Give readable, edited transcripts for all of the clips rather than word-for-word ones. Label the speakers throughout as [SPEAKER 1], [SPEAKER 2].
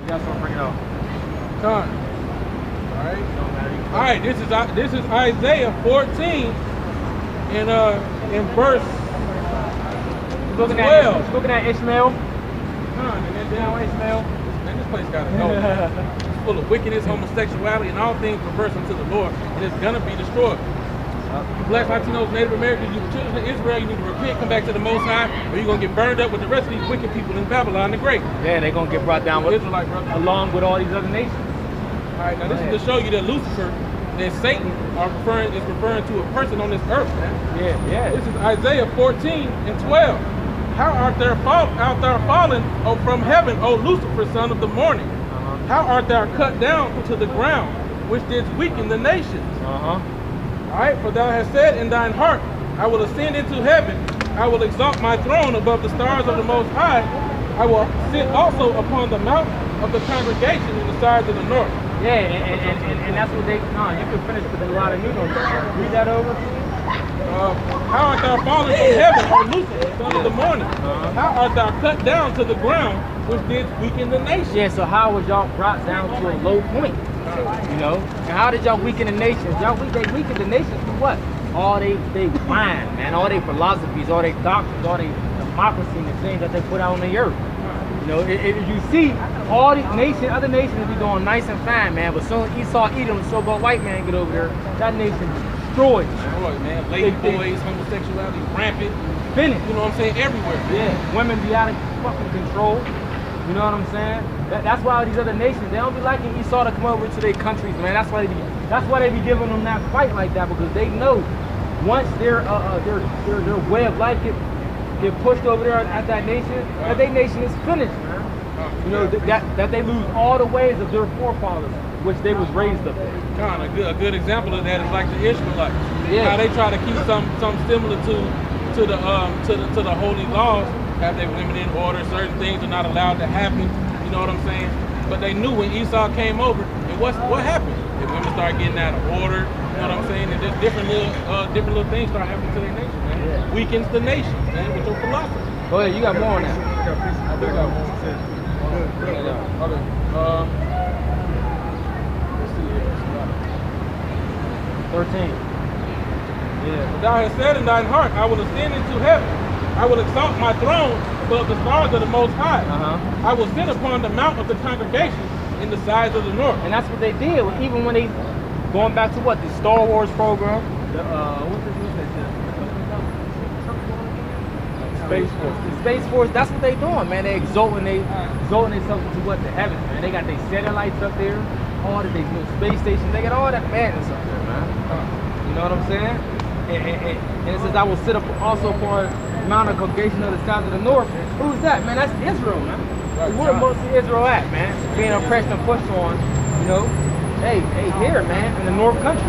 [SPEAKER 1] You got something to bring it out.
[SPEAKER 2] Con. All right. This is Isaiah 14 in verse 12.
[SPEAKER 1] Looking at Ishmael.
[SPEAKER 2] Con, and then
[SPEAKER 1] Down Ishmael.
[SPEAKER 2] Man, this place gotta go. It's full of wickedness, homosexuality, and all things perverse unto the Lord, and it's gonna be destroyed. You Black Latinos, Native Americans, you children of Israel, you need to repent, come back to the Most High, or you're gonna get burned up with the rest of these wicked people in Babylon the Great.
[SPEAKER 1] Yeah, they're gonna get brought down with
[SPEAKER 2] Israelite brothers.
[SPEAKER 1] along with all these other nations.
[SPEAKER 2] All right, now this is to show you that Lucifer and Satan is referring to a person on this earth, man.
[SPEAKER 1] Yeah.
[SPEAKER 2] This is Isaiah 14 and 12. How art thou fallen from heaven, O Lucifer, son of the morning? How art thou cut down to the ground, which didst weaken the nations? All right, for thou hast said in thine heart, I will ascend into heaven. I will exalt my throne above the stars of the Most High. I will sit also upon the mount of the congregation in the sides of the north.
[SPEAKER 1] Yeah, and that's what they. No, you can finish with a lot of new notes. Read that over.
[SPEAKER 2] How art thou fallen from heaven, O Lucifer, son of the morning? How art thou cut down to the ground, which did weaken the nation?
[SPEAKER 1] Yeah, so how was y'all brought down to a low point? You know? And how did y'all weaken the nations? They weakened the nations through what? All they grind, man. All their philosophies, all their doctrines, all their democracy and the things that they put out on the earth. You know, if you see, all these other nations be doing nice and fine, man. But soon Esau, Edom, so-called white man get over there, that nation destroyed.
[SPEAKER 2] Destroyed, man. Lady boys, homosexuality, rampant.
[SPEAKER 1] Finished.
[SPEAKER 2] You know what I'm saying? Everywhere.
[SPEAKER 1] Yeah. Women be out of fucking control. You know what I'm saying? That's why these other nations, they don't be liking Esau to come over to their countries, man. That's why they be giving them that fight like that, because they know once their way of life get pushed over there at that nation, that their nation is finished, man. You know, that they lose all the ways of their forefathers, which they was raised up in.
[SPEAKER 2] A good example of that is like the Israelites.
[SPEAKER 1] Yeah.
[SPEAKER 2] How they try to keep some similar to the holy laws, have their women in order, certain things are not allowed to happen, you know what I'm saying? But they knew when Esau came over, and what happened? The women started getting out of order, you know what I'm saying? And just different little things start happening to their nation, man. Yeah. Weakens the nation, man, with your philosophy.
[SPEAKER 1] Go ahead, you got more on that.
[SPEAKER 2] I do got more. Okay. Let's see here.
[SPEAKER 1] 13. Yeah.
[SPEAKER 2] Thou hast said in thine heart, I will ascend into heaven. I will exalt my throne above the stars of the Most High. I will sit upon the mount of the congregation in the sides of the north.
[SPEAKER 1] And that's what they did. Even when they, going back to what, the Star Wars program,
[SPEAKER 2] Space Force.
[SPEAKER 1] The Space Force, that's what they doing, man. They exalting themselves to what, the heavens, man. They got their satellites up there, all the space stations. They got all that madness up there, man. You know what I'm saying? And it says, I will sit up also upon the mount of congregation of the sides of the north. Who's that, man? That's Israel, man. Right. Where most of Israel at, man? Being oppressed and pushed on, you know? Hey, here, man, in the north country.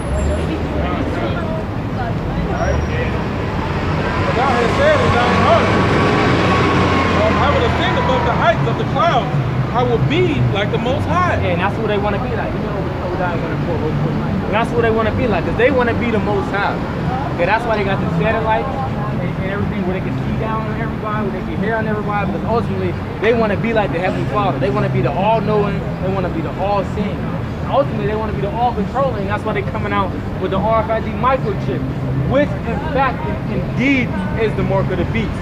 [SPEAKER 2] Thou hast said in thine heart, I will ascend above the heights of the clouds. I will be like the Most High.
[SPEAKER 1] Yeah, and that's what they want to be like. You know what I'm going to quote real quick. And that's what they want to be like, because they want to be the Most High. Okay, that's why they got the satellites and everything, where they can see down on everybody, where they can hear on everybody, because ultimately, they want to be like the Heavenly Father. They want to be the all-knowing, they want to be the all-seeing. Ultimately, they want to be the all-controlling. That's why they're coming out with the RFID microchip, which, in fact, indeed is the mark of the beast.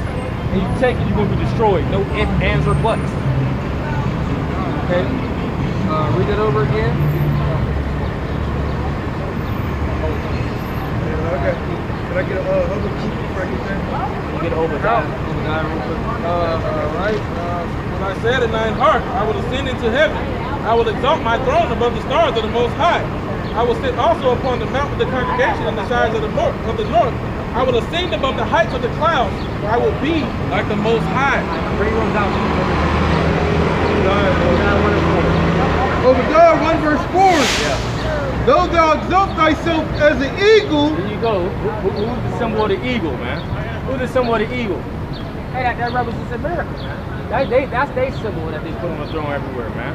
[SPEAKER 1] And you take it, you're going to be destroyed. No ifs, ands, or buts. Okay? Read it over again.
[SPEAKER 3] Can I get a overkeep before I get there?
[SPEAKER 1] You get overdrive.
[SPEAKER 2] Right. When I said in thine heart, I will ascend into heaven. I will exalt my throne above the stars of the Most High. I will sit also upon the mount of the congregation in the sides of the north. I will ascend above the heights of the clouds. I will be like the Most High.
[SPEAKER 1] Bring those out.
[SPEAKER 3] Obadiah 1 verse 4.
[SPEAKER 1] Yeah.
[SPEAKER 3] Though thou exalt thyself as an eagle.
[SPEAKER 1] There you go. Who's the symbol of the eagle, man? Who's the symbol of the eagle? Hey, that represents America, man. That's their symbol that they put on the throne everywhere, man.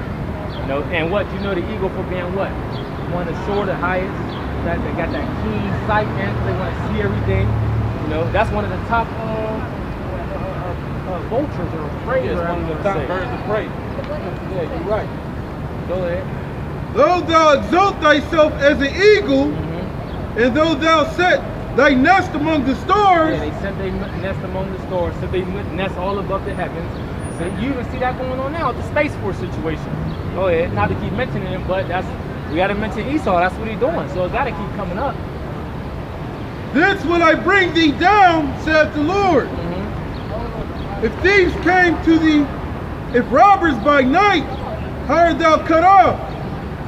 [SPEAKER 1] You know, and what, you know the eagle for being what? One of the short, the highest. That they got that keen sight, man. They want to see everything. You know, that's one of the top vultures or prey.
[SPEAKER 2] Yes, one of the top birds of prey. Yeah, you're right.
[SPEAKER 1] Go ahead.
[SPEAKER 3] Though thou exalt thyself as an eagle, and though thou set thy nest among the stars.
[SPEAKER 1] Yeah, they set their nest among the stars, set their nest all above the heavens. So you even see that going on now with the Space Force situation. Go ahead. Not to keep mentioning him, but we got to mention Esau. That's what he's doing. So it's got to keep coming up.
[SPEAKER 3] Thence will I bring thee down, saith the Lord. If thieves came to thee, if robbers by night, how art thou cut off?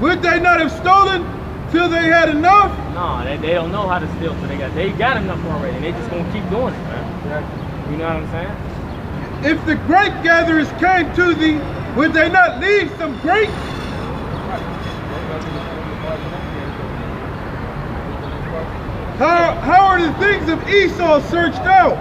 [SPEAKER 3] Would they not have stolen till they had enough?
[SPEAKER 1] No, they don't know how to steal, so they got enough already. And they just gonna keep doing it, man. You know what I'm saying?
[SPEAKER 3] If the grape gatherers came to thee, would they not leave some grapes? How are the things of Esau searched out?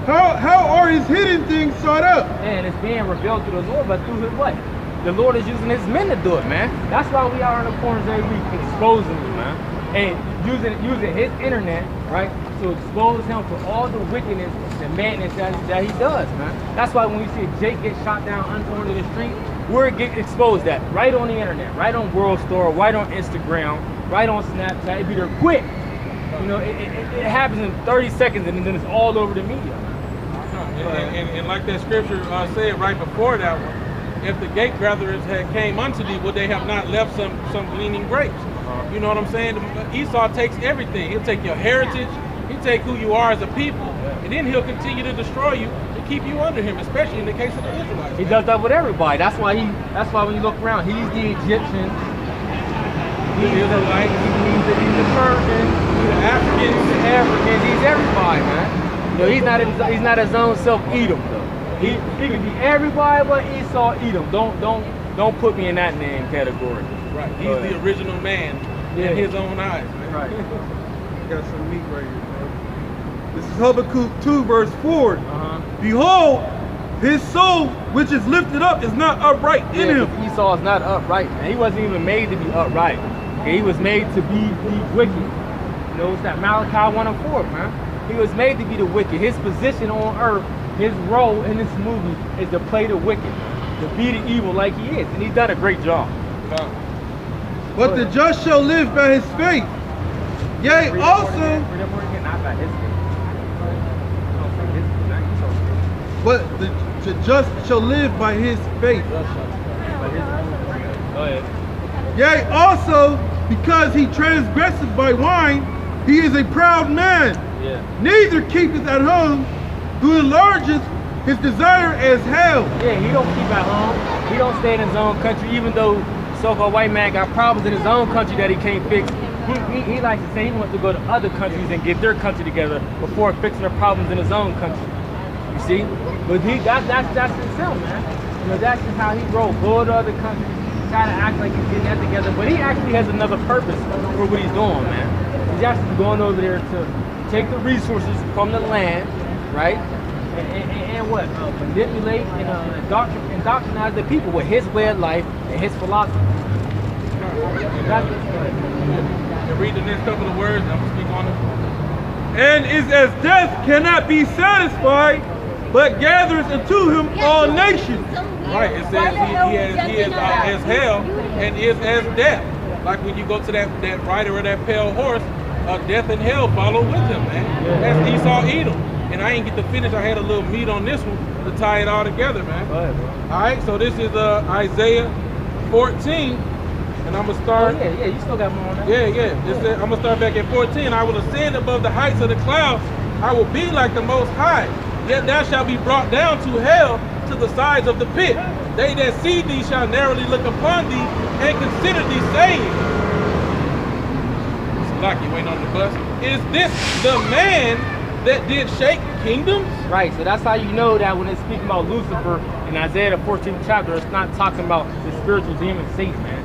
[SPEAKER 3] How are his hidden things sought up?
[SPEAKER 1] And it's being revealed to the Lord, but through his what? The Lord is using his men to do it, man. That's why we are in the corners every week exposing him, man. And using his internet, right, to expose him for all the wickedness and madness that he does, man. That's why when we see Jake get shot down under the street, we're getting exposed that right on the internet, right on World Store, right on Instagram, right on Snapchat. It be there quick. You know, it happens in 30 seconds and then it's all over the media.
[SPEAKER 2] And like that scripture said right before that one, if the gate gatherers had came unto thee, would they have not left some gleaning grapes? You know what I'm saying? Esau takes everything. He'll take your heritage. He'll take who you are as a people. And then he'll continue to destroy you to keep you under him, especially in the case of the Israelites.
[SPEAKER 1] He does that with everybody. That's why when you look around, he's the Egyptian. He's the Persian.
[SPEAKER 2] He's the Africans.
[SPEAKER 1] He's everybody, man. You know, he's not his own self Edom though. He can be everybody but Esau Edom. Don't put me in that name category.
[SPEAKER 2] Right. He's the original man in his own eyes. Man.
[SPEAKER 1] Right.
[SPEAKER 3] Got some meat right here, bro. This is Habakkuk 2, verse 4. Behold, his soul which is lifted up is not upright in him.
[SPEAKER 1] Esau is not upright, man. He wasn't even made to be upright. Okay? He was made to be wicked. You know, it's that Malachi 1:4, man. He was made to be the wicked. His position on earth, his role in this movie is to play the wicked, to be the evil like he is. And he's done a great job.
[SPEAKER 3] But the just shall live by his faith. Yea, also. But the just shall live by his faith. Yea, also, because he transgresseth by wine, he is a proud man. Neither keepeth at home, who enlargeth his desire as hell.
[SPEAKER 1] Yeah, he don't keep at home. He don't stay in his own country, even though so-called white man got problems in his own country that he can't fix. He likes to say he wants to go to other countries and get their country together before fixing the problems in his own country. You see? But that's himself, man. You know, that's just how he rolls. Go to other countries, try to act like he's getting that together. But he actually has another purpose for what he's doing, man. He's actually going over there to take the resources from the land, right? And what? Manipulate and indoctrinize the people with his way of life and his philosophy.
[SPEAKER 2] Read the next couple of words and I'm going to speak on it.
[SPEAKER 3] And is as death cannot be satisfied, but gathers unto him all nations.
[SPEAKER 2] Right, it says he is as hell and is as death. Like when you go to that rider of that pale horse, death and hell follow with him, man. That's Esau Edom. And I ain't get to finish. I had a little meat on this one to tie it all together, man.
[SPEAKER 1] Go ahead, bro.
[SPEAKER 2] All right, so this is Isaiah 14. And I'm going to start.
[SPEAKER 1] Oh, yeah, you still got more on that.
[SPEAKER 2] Yeah. I'm going to start back at 14. I will ascend above the heights of the clouds. I will be like the Most High. Yet thou shalt be brought down to hell, to the sides of the pit. They that see thee shall narrowly look upon thee and consider thee, saying, Lucky, waiting on the bus. Is this the man that did shake kingdoms?
[SPEAKER 1] Right, so that's how you know that when it's speaking about Lucifer in Isaiah the 14th chapter, it's not talking about the spiritual demon Satan, man.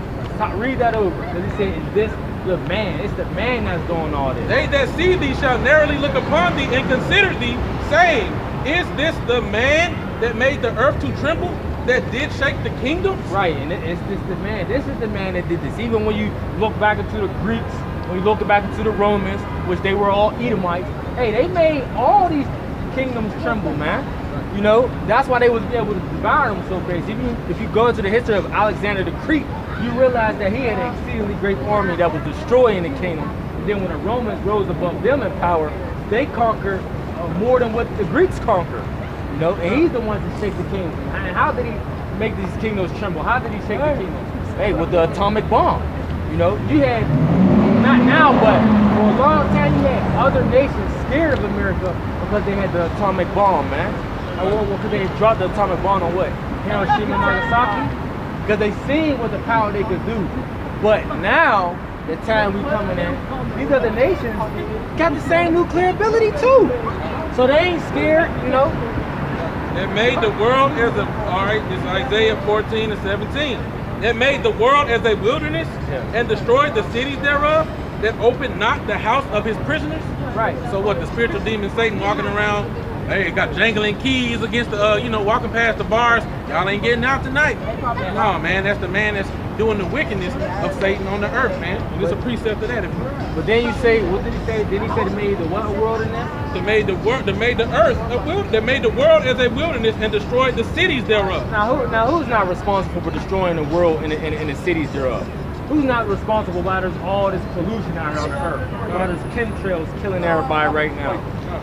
[SPEAKER 1] Read that over, because he said, is this the man? It's the man that's doing all this.
[SPEAKER 2] They that see thee shall narrowly look upon thee and consider thee, saying, is this the man that made the earth to tremble, that did shake the kingdoms?
[SPEAKER 1] Right, and it's this the man. This is the man that did this. Even when you look back into the Greeks, when you look back into the Romans, which they were all Edomites, hey, they made all these kingdoms tremble, man. You know, that's why they was able to devour them so crazy. Even if you go into the history of Alexander the Great, you realize that he had an exceedingly great army that was destroying the kingdom. And then when the Romans rose above them in power, they conquered more than what the Greeks conquered. You know, and he's the one that shake the kingdom. And how did he make these kingdoms tremble? How did he shake the kingdoms? Hey, with the atomic bomb. You know, you had, not now, but for a long time, you had other nations scared of America because they had the atomic bomb, man. Because they dropped the atomic bomb on what? Hiroshima and Nagasaki? Because they seen what the power they could do. But now, the time we coming in, these other nations got the same nuclear ability too. So they ain't scared, you know.
[SPEAKER 2] It made the world as a, all right, it's Isaiah 14 and 17. It made the world as a wilderness and destroyed the cities thereof, that opened not the house of his prisoners.
[SPEAKER 1] Right.
[SPEAKER 2] So what, the spiritual demon Satan walking around, hey, got jangling keys against the, you know, walking past the bars. Y'all ain't getting out tonight. No, man, that's the man that's doing the wickedness of Satan on the earth, man. And it's a precept of that.
[SPEAKER 1] But then you say, what did he say? Did he say they made the what world in that?
[SPEAKER 2] They made the world, they made the earth, they made the world as a wilderness and destroyed the cities thereof.
[SPEAKER 1] Now who's not responsible for destroying the world and the cities thereof? Who's not responsible why there's all this pollution out here on the earth? Why there's chemtrails killing everybody right now?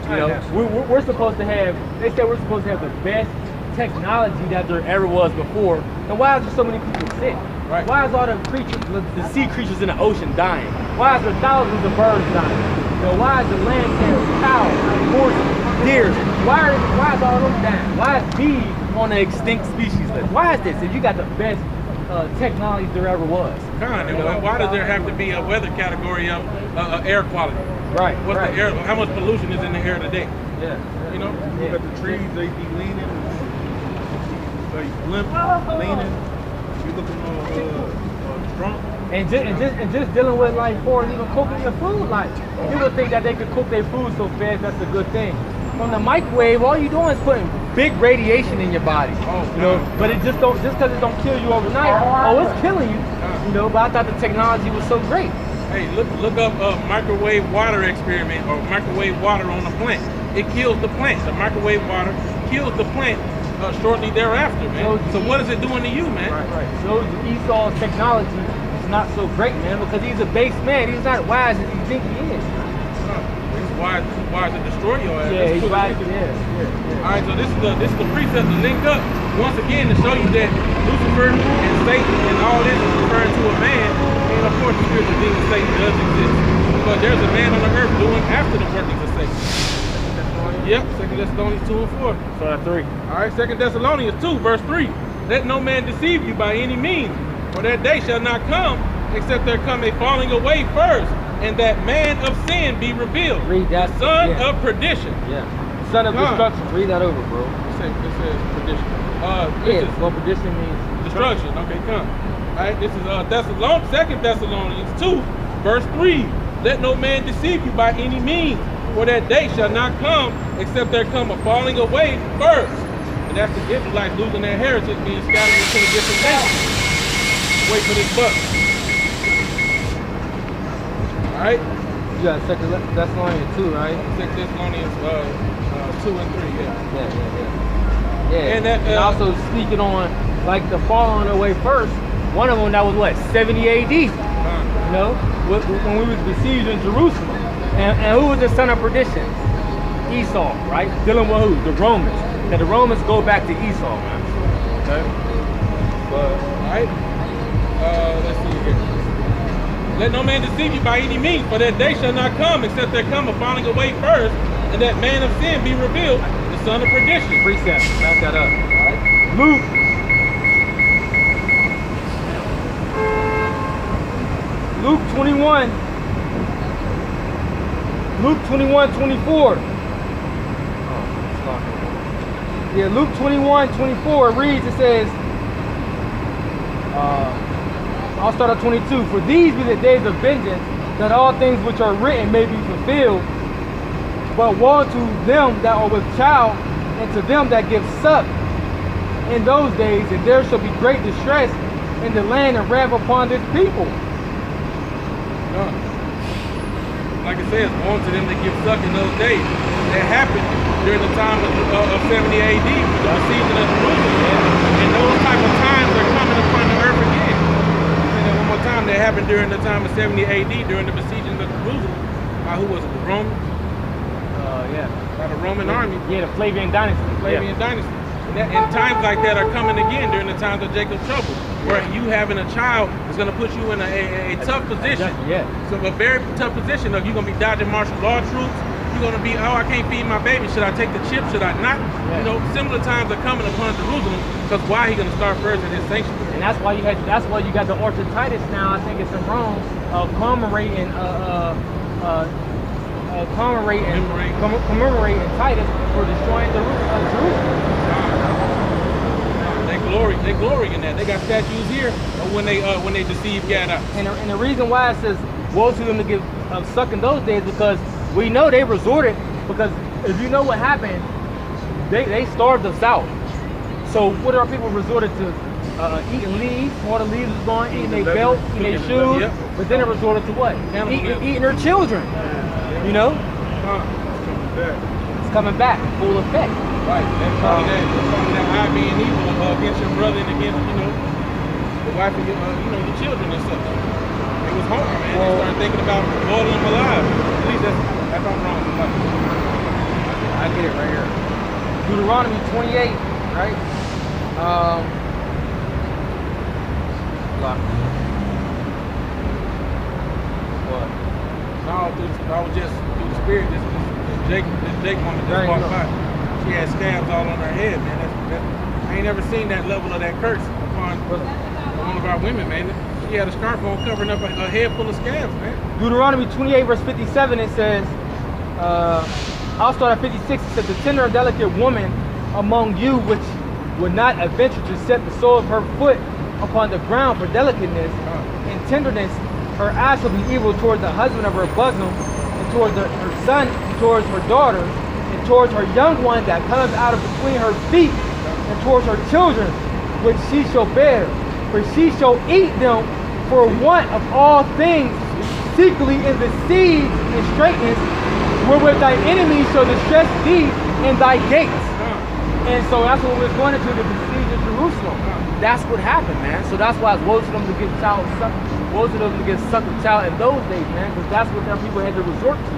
[SPEAKER 1] You know, we're supposed to have, they said we're supposed to have the best technology that there ever was before. And why is there so many people sick? Right. Why is all the creatures, the sea creatures in the ocean dying? Why is there thousands of birds dying? You know, why is the land animals, cows, horses, deer? Why is all of them dying? Why is bees on the extinct species list? Why is this? If you got the best technology there ever was.
[SPEAKER 2] Why does there have to be a weather category of air quality?
[SPEAKER 1] Right.
[SPEAKER 2] What's the air? How much pollution is in the air today?
[SPEAKER 1] Yeah.
[SPEAKER 2] You know,
[SPEAKER 3] look at the trees, they be leaning, they limp, leaning. You looking all drunk.
[SPEAKER 1] And just dealing with like for even cooking your food, like people think that they could cook their food so fast, that's a good thing. From the microwave, all you're doing is putting big radiation in your body. You know, but it just because it don't kill you overnight. Oh, it's killing you. You know, but I thought the technology was so great.
[SPEAKER 2] Hey, look up microwave water experiment or microwave water on a plant. It kills the plant. The microwave water kills the plant shortly thereafter, man. So what is it doing to you, man?
[SPEAKER 1] Right. Shows Esau's technology is not so great, man, because he's a base man. He's not wise as you think he is.
[SPEAKER 2] He's wise to destroy your ass.
[SPEAKER 1] Yeah, he's wise. Yeah.
[SPEAKER 2] All right, so this is the precept to link up once again to show you that Lucifer and Satan and all this is referring to a man, and of course the spiritual demon Satan does exist. But there's a man on the earth doing after the workings of Satan. Yep, 2 Thessalonians 2 and 4.
[SPEAKER 1] So 3.
[SPEAKER 2] All right, 2 Thessalonians 2, verse 3. Let no man deceive you by any means, for that day shall not come, except there come a falling away first, and that man of sin be revealed.
[SPEAKER 1] Read that.
[SPEAKER 2] The son of perdition.
[SPEAKER 1] Yeah. The son of destruction. Read that over, bro.
[SPEAKER 2] It says perdition.
[SPEAKER 1] Well, perdition means
[SPEAKER 2] destruction. Okay, come. All right, this is 2 Thessalonians 2, verse 3. Let no man deceive you by any means, for that day shall not come, except there come a falling away first. And that's the Israelites losing their heritage, being scattered into the different nations. Wait for this buck. All right?
[SPEAKER 1] You got 2 Thessalonians 2, right?
[SPEAKER 2] 2 Thessalonians 2 and 3,
[SPEAKER 1] Yeah.
[SPEAKER 2] And that,
[SPEAKER 1] also speaking on, like, the falling away first, one of them that was what, 70 AD? You know, when we was besieged in Jerusalem. And who was the son of perdition? Esau, right? Dealing with who? The Romans. Now the Romans go back to Esau, man. Okay?
[SPEAKER 2] But, all right. Let's see here. Let no man deceive you by any means, for that day shall not come, except there come a falling away first, and that man of sin be revealed, the son of perdition.
[SPEAKER 1] Precept. Back that up.
[SPEAKER 2] All right.
[SPEAKER 1] Luke 21. Luke 21:24. Yeah, Luke 21:24 reads, it says, I'll start at 22. For these be the days of vengeance, that all things which are written may be fulfilled. But woe to them that are with child, and to them that give suck in those days, and there shall be great distress in the land and wrath upon this people.
[SPEAKER 2] like I said, born to them that give suck in those days. That happened during the time of 70 AD, with the besieging of Jerusalem. And those type of times are coming upon the earth again. Say that one more time. That happened during the time of 70 AD, during the besieging of Jerusalem. By who was it? The Romans?
[SPEAKER 1] Yeah.
[SPEAKER 2] By the Roman army.
[SPEAKER 1] Yeah, the Flavian dynasty.
[SPEAKER 2] Flavian dynasty. And times like that are coming again during the times of Jacob's trouble, where you having a child is going to put you in a tough position.
[SPEAKER 1] Yeah.
[SPEAKER 2] So a very tough position of you're going to be dodging martial law troops. You're going to be, oh, I can't feed my baby. Should I take the chip? Should I not?
[SPEAKER 1] Yeah.
[SPEAKER 2] You know, similar times are coming upon Jerusalem, because why he going to start first in his sanctuary?
[SPEAKER 1] And that's why you got the Orchard Titus now. I think it's in Rome, commemorating Titus for destroying Jerusalem.
[SPEAKER 2] They glory in that. They got statues here when they deceived Gad out.
[SPEAKER 1] And the reason why it says woe to them to give suck in those days, because we know they resorted, because if you know what happened, they starved us out. So what are people resorted to? Eating leaves, all the leaves is gone, eating their belt, eating their shoes,
[SPEAKER 2] yep.
[SPEAKER 1] But then it resorted to what? Eating their children. You know? It's coming back, full effect.
[SPEAKER 2] Right. That's probably that I being evil against your brother and against, the wife of your children and stuff. It was hard, man. They started thinking about boiling them alive. At least that's I'm wrong.
[SPEAKER 1] I get it right here. Deuteronomy 28, right? What?
[SPEAKER 2] No, I was just through the spirit. This Jake woman just walked by. She had scabs all on her head, man. I ain't never seen that level of that curse upon one of our women, man. She had a scarf on covering up a head full of scabs, man.
[SPEAKER 1] Deuteronomy 28, verse 57, it says, I'll start at 56. It says, the tender and delicate woman among you which would not adventure to set the sole of her foot upon the ground for delicateness and tenderness, her eyes will be evil towards the husband of her bosom, and towards her son, and towards her daughter, and towards her young one that comes out of between her feet, and towards her children, which she shall bear. For she shall eat them for want of all things, secretly in the siege and straitness, wherewith thy enemies shall distress thee in thy gates. And so that's what we're going into, the siege of Jerusalem. That's what happened, man. So that's why it's woe to them to get sucked a child in those days, man, because that's what them people had to resort to.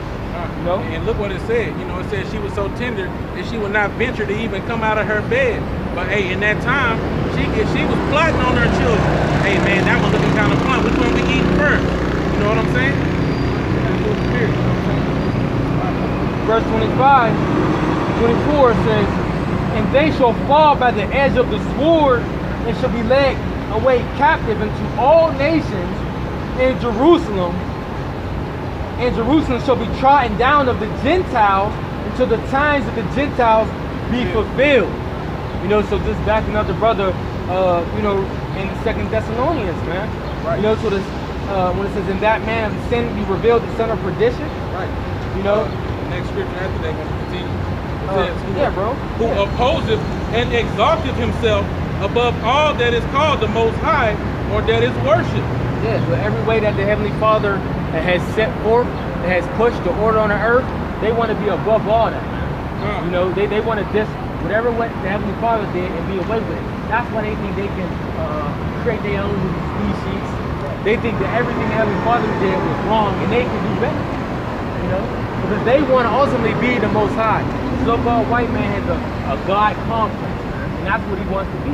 [SPEAKER 2] And look what it said. It said she was so tender that she would not venture to even come out of her bed. But hey, in that time, she was plotting on her children. Hey man, that one looking kind of fun. Which one we eating first? You know what I'm saying?
[SPEAKER 1] Verse 25, 24 says, and they shall fall by the edge of the sword, and shall be led away captive into all nations in Jerusalem. And Jerusalem shall be trodden down of the Gentiles until the times of the Gentiles be fulfilled. So just backing up the brother, in the 2 Thessalonians, man.
[SPEAKER 2] Right.
[SPEAKER 1] So this, when it says, in that man of sin be revealed the son of perdition.
[SPEAKER 2] Right.
[SPEAKER 1] The
[SPEAKER 2] next scripture after that going to continue. It says, who opposeth and exalteth himself above all that is called the Most High, or that is worshipped.
[SPEAKER 1] Yeah, but every way that the Heavenly Father has set forth, that has pushed the order on the earth, they want to be above all that, man. They want to whatever what the Heavenly Father did and be away with it. That's why they think they can create their own species. They think that everything the Heavenly Father did was wrong and they can do better. Because they want to ultimately be the Most High. The so-called white man has a God complex, and that's what he wants to be.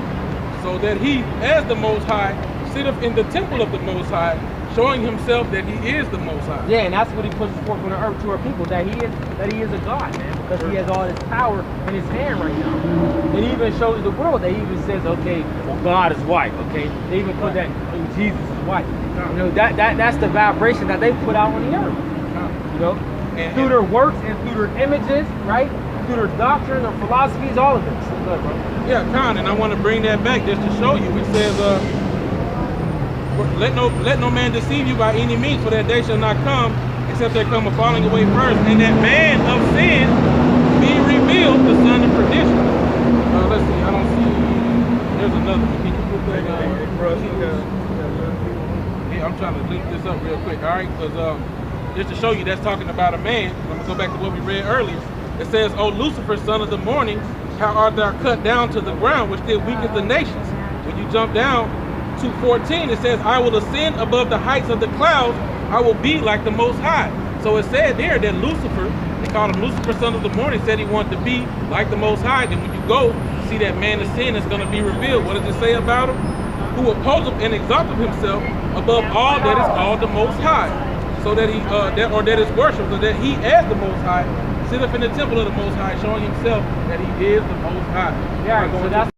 [SPEAKER 2] So that he, as the Most High, sitteth in the temple of the Most High, showing himself that he is the Most High.
[SPEAKER 1] Yeah, and that's what he pushes forth on the earth to our people, that he is a God, man, because he has all this power in his hand right now. And he even shows the world that he even says, okay, well, God is white, okay? They even put that, Jesus is white. That's the vibration that they put out on the earth. And through their works and through their images, right? Through their doctrine, their philosophies, all of this. Good, bro.
[SPEAKER 2] Yeah, Con, and I want to bring that back just to show you. It says, let no man deceive you by any means, for that day shall not come, except there come a falling away first, and that man of sin be revealed, the son of perdition. Let's see, I don't see. There's another one. Can you put that? Yeah, I'm trying to link this up real quick. All right, because just to show you that's talking about a man. I'm gonna go back to what we read earlier. It says, "O Lucifer, son of the morning, how art thou cut down to the ground, which did weaken the nations." When you jump down to 14, it says, "I will ascend above the heights of the clouds. I will be like the Most High." So it said there that Lucifer, they called him Lucifer, son of the morning, said he wanted to be like the Most High. Then when you go see that man of sin is going to be revealed, what does it say about him? Who opposeth and exalteth himself above all that is called the Most High, so that he that is worshipped, so that he as the Most High sitteth in the temple of the Most High, showing himself that he is the Most High.
[SPEAKER 1] Yeah, so that's